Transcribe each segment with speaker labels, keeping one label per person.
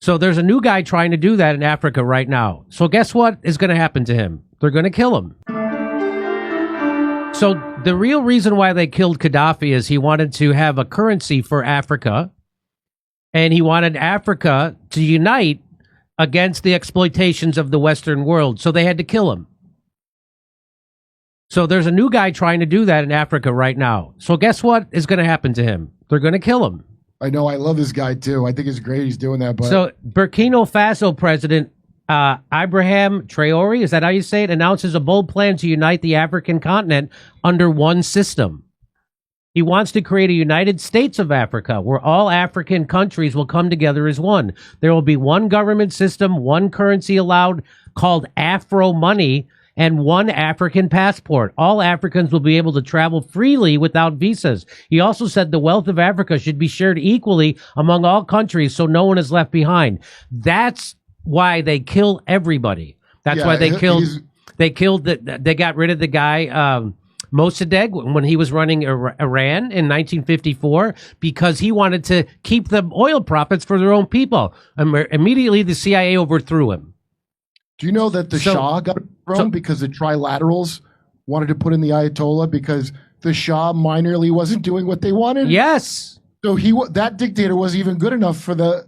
Speaker 1: So there's a new guy trying to do that in Africa right now. So guess what is going to happen to him? They're going to kill him. So the real reason why they killed Gaddafi is he wanted to have a currency for Africa, and he wanted Africa to unite against the exploitations of the Western world. So they had to kill him. So there's a new guy trying to do that in Africa right now. So guess what is going to happen to him? They're going to kill him.
Speaker 2: I know. I love this guy, too. I think it's great he's doing that. But
Speaker 1: So Burkina Faso President Ibrahim Traore, is that how you say it, announces a bold plan to unite the African continent under one system. He wants to create a United States of Africa where all African countries will come together as one. There will be one government system, one currency allowed called Afro money, and one African passport. All Africans will be able to travel freely without visas. He also said the wealth of Africa should be shared equally among all countries so no one is left behind. That's why they kill everybody. That's why they got rid of the guy, Mossadegh, when he was running Iran in 1954, because he wanted to keep the oil profits for their own people. Immediately, the CIA overthrew him.
Speaker 2: Do you know that the Shah got thrown because the trilaterals wanted to put in the Ayatollah because the Shah minorly wasn't doing what they wanted?
Speaker 1: Yes.
Speaker 2: So that dictator wasn't even good enough for the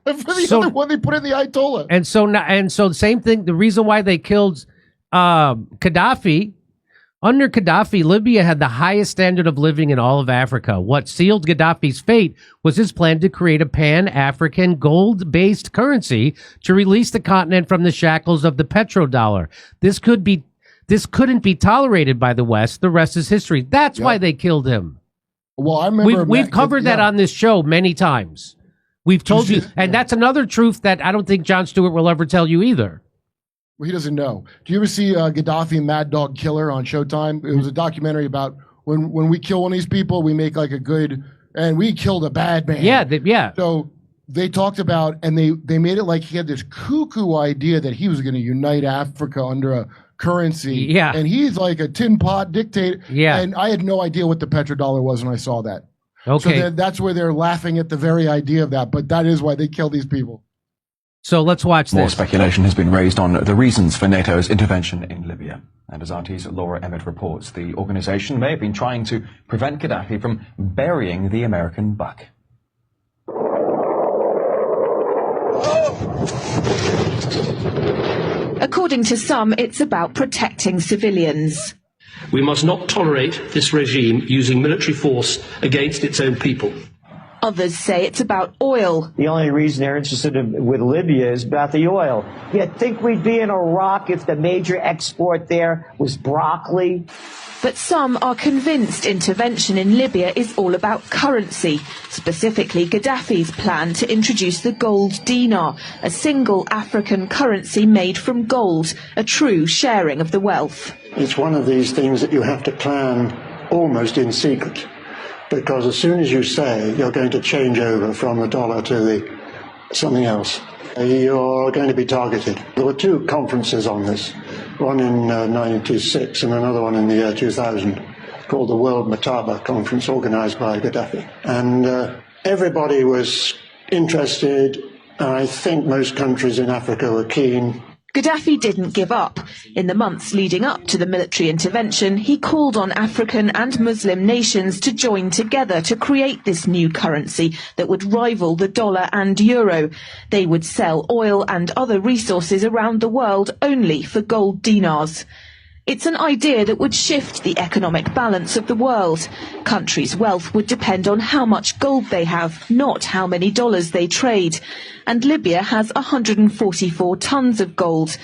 Speaker 2: other one they put in the Ayatollah.
Speaker 1: And so the same thing. The reason why they killed Gaddafi. Under Gaddafi, Libya had the highest standard of living in all of Africa. What sealed Gaddafi's fate was his plan to create a pan-African gold-based currency to release the continent from the shackles of the petrodollar. This couldn't be tolerated by the West. The rest is history. That's why they killed him.
Speaker 2: Well, I remember
Speaker 1: we've covered that on this show many times. We've told you, and that's another truth that I don't think Jon Stewart will ever tell you either.
Speaker 2: Well, he doesn't know. Do you ever see Gaddafi Mad Dog Killer on Showtime? It was a documentary about when we kill one of these people, we make like a good, and we killed a bad man.
Speaker 1: Yeah.
Speaker 2: So they talked about, and they made it like he had this cuckoo idea that he was going to unite Africa under a currency.
Speaker 1: Yeah.
Speaker 2: And he's like a tin pot dictator.
Speaker 1: Yeah.
Speaker 2: And I had no idea what the petrodollar was when I saw that.
Speaker 1: Okay.
Speaker 2: So that's where they're laughing at the very idea of that. But that is why they kill these people.
Speaker 1: So let's watch this.
Speaker 3: More speculation has been raised on the reasons for NATO's intervention in Libya. And as RT's Laura Emmett reports, the organization may have been trying to prevent Gaddafi from burying the American buck.
Speaker 4: According to some, it's about protecting civilians.
Speaker 5: We must not tolerate this regime using military force against its own people.
Speaker 4: Others say it's about oil.
Speaker 6: The only reason they're interested with Libya is about the oil. You'd think we'd be in Iraq if the major export there was broccoli.
Speaker 4: But some are convinced intervention in Libya is all about currency, specifically Gaddafi's plan to introduce the gold dinar, a single African currency made from gold, a true sharing of the wealth.
Speaker 7: It's one of these things that you have to plan almost in secret, because as soon as you say you're going to change over from the dollar to something else, you're going to be targeted. There were two conferences on this, one in 1996 and another one in the year 2000, called the World Mataba Conference, organized by Gaddafi. And everybody was interested. I think most countries in Africa were keen.
Speaker 4: Gaddafi didn't give up. In the months leading up to the military intervention, he called on African and Muslim nations to join together to create this new currency that would rival the dollar and euro. They would sell oil and other resources around the world only for gold dinars. It's an idea that would shift the economic balance of the world. Countries' wealth would depend on how much gold they have, not how many dollars they trade. And Libya has 144 tons of gold.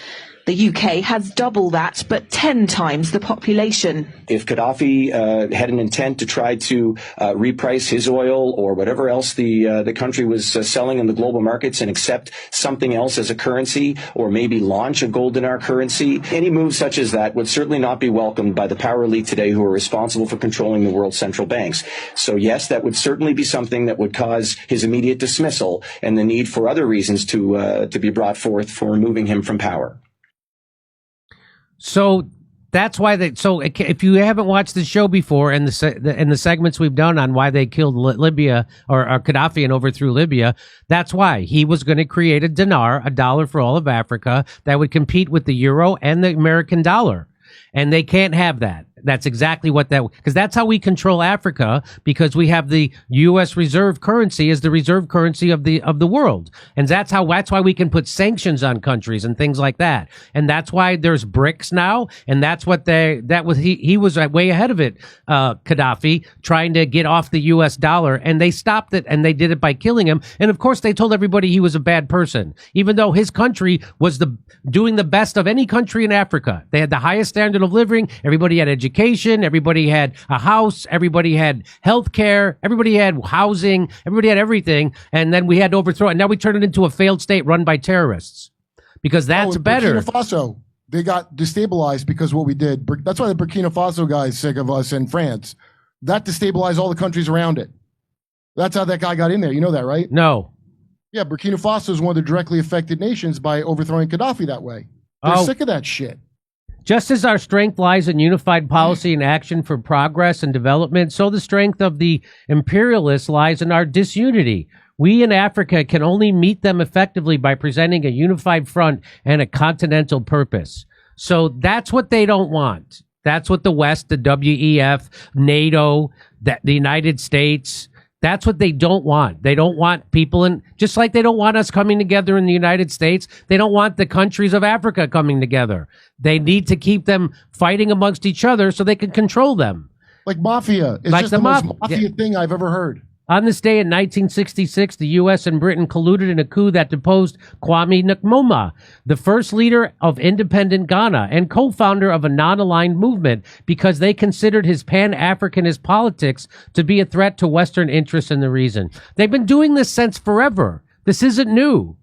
Speaker 4: The UK has double that, but 10 times the population.
Speaker 8: If Gaddafi had an intent to try to reprice his oil or whatever else the country was selling in the global markets and accept something else as a currency, or maybe launch a gold dinar currency, any move such as that would certainly not be welcomed by the power elite today who are responsible for controlling the world's central banks. So yes, that would certainly be something that would cause his immediate dismissal and the need for other reasons to be brought forth for removing him from power.
Speaker 1: So That's why they. So if you haven't watched the show before and the segments we've done on why they killed Libya or Gaddafi and overthrew Libya, that's why he was going to create a dinar, a dollar for all of Africa that would compete with the euro and the American dollar, and they can't have that. That's exactly what because that's how we control Africa, because we have the U.S. reserve currency as the reserve currency of the world. And that's why we can put sanctions on countries and things like that. And that's why there's BRICS now. And that's what he was way ahead of it, Gaddafi, trying to get off the U.S. dollar. And they stopped it, and they did it by killing him. And of course, they told everybody he was a bad person, even though his country was doing the best of any country in Africa. They had the highest standard of living. Everybody had education. Everybody had a house. Everybody had health care. Everybody had housing. Everybody had everything. And then we had to overthrow it. Now we turn it into a failed state run by terrorists, because that's better.
Speaker 2: Burkina Faso, they got destabilized because of what we did. That's why the Burkina Faso guy is sick of us in France. That destabilized all the countries around it. That's how that guy got in there. You know that, right?
Speaker 1: No.
Speaker 2: Yeah, Burkina Faso is one of the directly affected nations by overthrowing Gaddafi that way. They're sick of that shit.
Speaker 1: Just as our strength lies in unified policy and action for progress and development, so the strength of the imperialists lies in our disunity. We in Africa can only meet them effectively by presenting a unified front and a continental purpose. So that's what they don't want. That's what the West, the WEF, NATO, the United States, that's what they don't want. They don't want people just like they don't want us coming together in the United States. They don't want the countries of Africa coming together. They need to keep them fighting amongst each other so they can control them.
Speaker 2: Like mafia. It's
Speaker 1: like
Speaker 2: just the most mafia thing I've ever heard.
Speaker 1: On this day in 1966, the U.S. and Britain colluded in a coup that deposed Kwame Nkrumah, the first leader of independent Ghana and co-founder of a non-aligned movement, because they considered his Pan-Africanist politics to be a threat to Western interests in the region. They've been doing this since forever. This isn't new.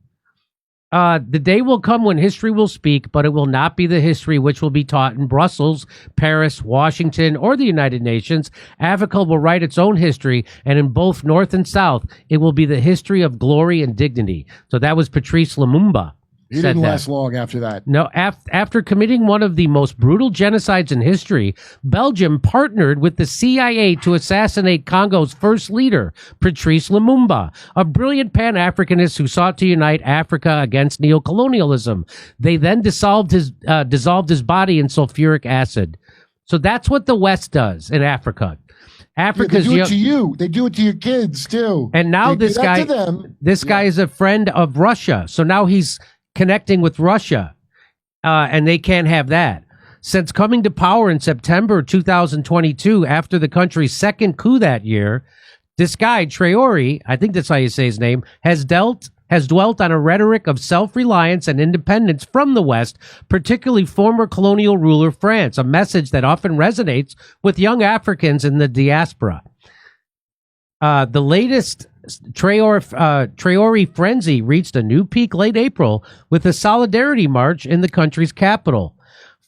Speaker 1: The day will come when history will speak, but it will not be the history which will be taught in Brussels, Paris, Washington, or the United Nations. Africa will write its own history, and in both North and South, it will be the history of glory and dignity. So that was Patrice Lumumba.
Speaker 2: He didn't last long after that.
Speaker 1: No, after committing one of the most brutal genocides in history, Belgium partnered with the CIA to assassinate Congo's first leader, Patrice Lumumba, a brilliant Pan-Africanist who sought to unite Africa against neocolonialism. They then dissolved his body in sulfuric acid. So that's what the West does in Africa. Africa's
Speaker 2: they do it to you. They do it to your kids too.
Speaker 1: And now this guy is a friend of Russia. So now he's connecting with Russia, and they can't have that. Since coming to power in September 2022, after the country's second coup that year, this guy, Traore, I think that's how you say his name, has dwelt on a rhetoric of self-reliance and independence from the West, particularly former colonial ruler France, a message that often resonates with young Africans in the diaspora. The latest Traore frenzy reached a new peak late April with a solidarity march in the country's capital.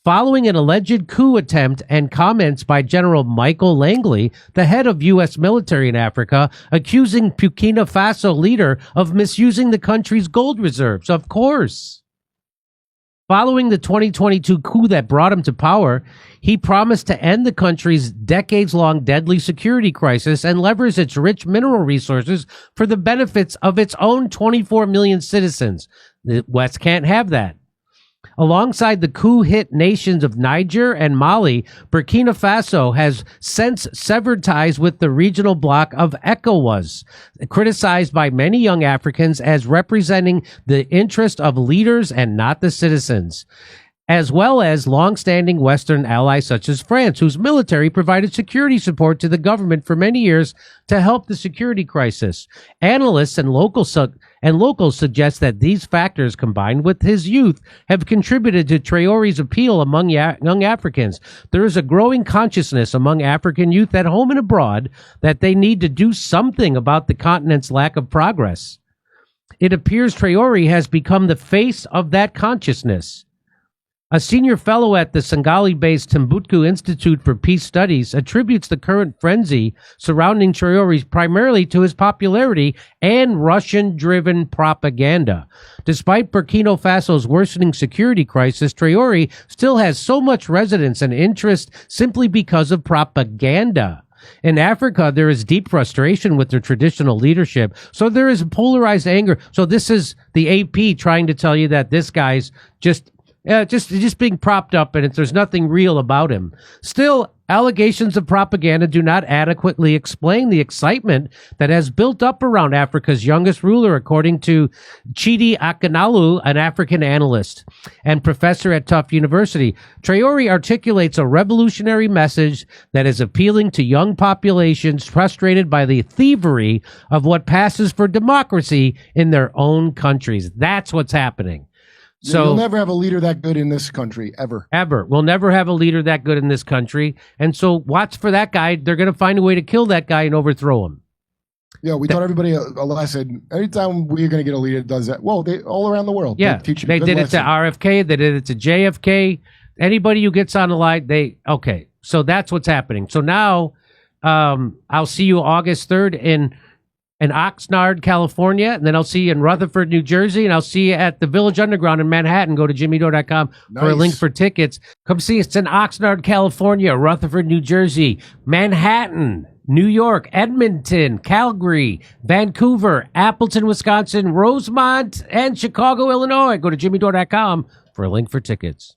Speaker 1: Following an alleged coup attempt and comments by General Michael Langley, the head of U.S. military in Africa, accusing Burkina Faso leader of misusing the country's gold reserves. Of course. Following the 2022 coup that brought him to power, he promised to end the country's decades-long deadly security crisis and leverage its rich mineral resources for the benefits of its own 24 million citizens. The West can't have that. Alongside the coup-hit nations of Niger and Mali, Burkina Faso has since severed ties with the regional bloc of ECOWAS, criticized by many young Africans as representing the interest of leaders and not the citizens, as well as long-standing Western allies such as France, whose military provided security support to the government for many years to help the security crisis. Analysts and locals suggest that these factors, combined with his youth, have contributed to Traore's appeal among young Africans. There is a growing consciousness among African youth at home and abroad that they need to do something about the continent's lack of progress. It appears Traore has become the face of that consciousness. A senior fellow at the Sengali-based Timbuktu Institute for Peace Studies attributes the current frenzy surrounding Traore primarily to his popularity and Russian-driven propaganda. Despite Burkina Faso's worsening security crisis, Traore still has so much resonance and interest simply because of propaganda. In Africa, there is deep frustration with their traditional leadership. So there is polarized anger. So this is the AP trying to tell you that this guy's just being propped up and there's nothing real about him. Still, allegations of propaganda do not adequately explain the excitement that has built up around Africa's youngest ruler, according to Chidi Akinalu, an African analyst and professor at Tufts University. Traore articulates a revolutionary message that is appealing to young populations frustrated by the thievery of what passes for democracy in their own countries. That's what's happening. So
Speaker 2: you'll never have a leader that good in this country, ever.
Speaker 1: Ever. We'll never have a leader that good in this country. And so watch for that guy. They're going to find a way to kill that guy and overthrow him.
Speaker 2: Yeah, we taught everybody a lesson. Anytime we're going to get a leader that does that, well, they all around the world.
Speaker 1: Yeah, they did it to RFK. They did it to JFK. Anybody who gets on the line, okay. So that's what's happening. So now I'll see you August 3rd in Oxnard, California, and then I'll see you in Rutherford, New Jersey, and I'll see you at the Village Underground in Manhattan. Go to jimmydore.com for a link for tickets. Come see us in Oxnard, California, Rutherford, New Jersey, Manhattan, New York, Edmonton, Calgary, Vancouver, Appleton, Wisconsin, Rosemont, and Chicago, Illinois. Go to jimmydore.com for a link for tickets.